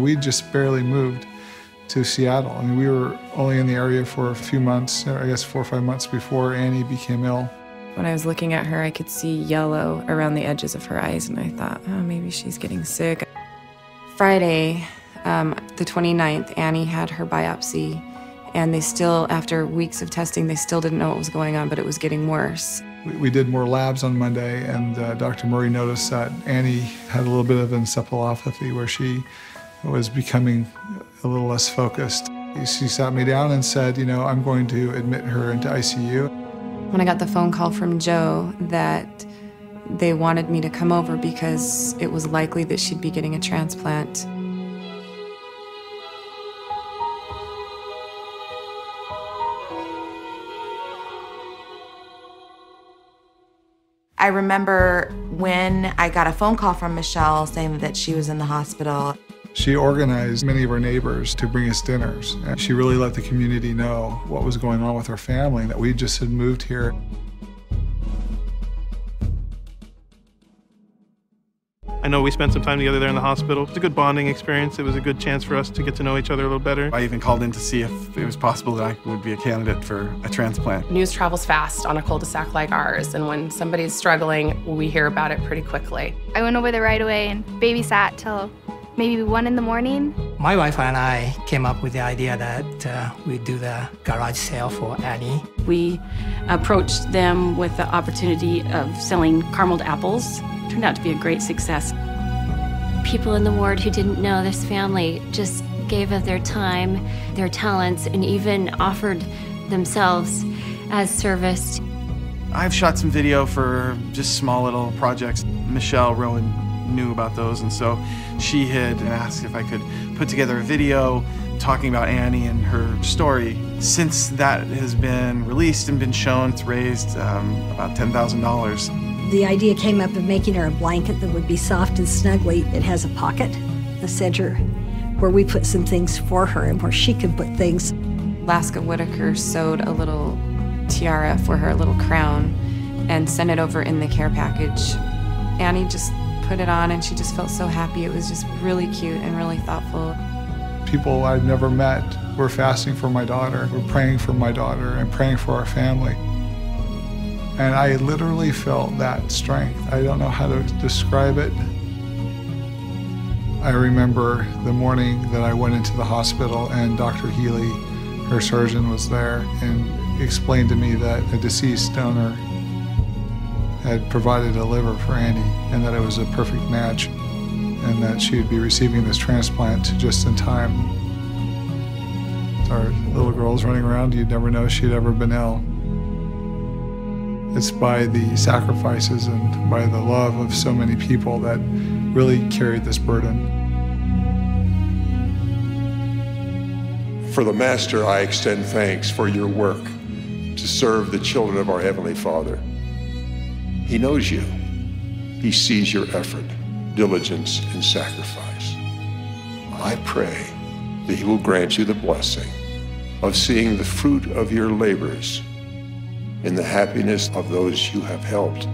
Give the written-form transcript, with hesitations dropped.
We just barely moved to Seattle. I mean, we were only in the area for a few months, I guess 4 or 5 months before Annie became ill. When I was looking at her, I could see yellow around the edges of her eyes, and I thought, oh, maybe she's getting sick. Friday, the 29th, Annie had her biopsy, and they still, after weeks of testing, they still didn't know what was going on, but it was getting worse. We did more labs on Monday, and Dr. Murray noticed that Annie had a little bit of encephalopathy where she was becoming a little less focused. She sat me down and said, you know, I'm going to admit her into ICU. When I got the phone call from Joe that they wanted me to come over because it was likely that she'd be getting a transplant, I remember when I got a phone call from Michelle saying that she was in the hospital. She organized many of our neighbors to bring us dinners. And she really let the community know what was going on with her family, that we just had moved here. I know we spent some time together there in the hospital. It was a good bonding experience. It was a good chance for us to get to know each other a little better. I even called in to see if it was possible that I would be a candidate for a transplant. News travels fast on a cul-de-sac like ours, and when somebody's struggling, we hear about it pretty quickly. I went over there right away and babysat till maybe 1 in the morning. My wife and I came up with the idea that we'd do the garage sale for Annie. We approached them with the opportunity of selling carameled apples. It turned out to be a great success. People in the ward who didn't know this family just gave of their time, their talents, and even offered themselves as service. I've shot some video for just small little projects. Michelle Rowan knew about those, and so she had asked if I could put together a video talking about Annie and her story. Since that has been released and been shown, it's raised about $10,000. The idea came up of making her a blanket that would be soft and snuggly. It has a pocket, a center, where we put some things for her and where she could put things. Laska Whitaker sewed a little tiara for her, a little crown, and sent it over in the care package. Annie just put it on and she just felt so happy. It was just really cute and really thoughtful. People I'd never met were fasting for my daughter, were praying for my daughter and praying for our family. And I literally felt that strength. I don't know how to describe it. I remember the morning that I went into the hospital and Dr. Healy, her surgeon, was there and explained to me that a deceased donor had provided a liver for Annie and that it was a perfect match and that she would be receiving this transplant just in time. Our little girl's running around, you'd never know she'd ever been ill. It's by the sacrifices and by the love of so many people that really carried this burden. For the Master, I extend thanks for your work to serve the children of our Heavenly Father. He knows you. He sees your effort, diligence, and sacrifice. I pray that He will grant you the blessing of seeing the fruit of your labors in the happiness of those you have helped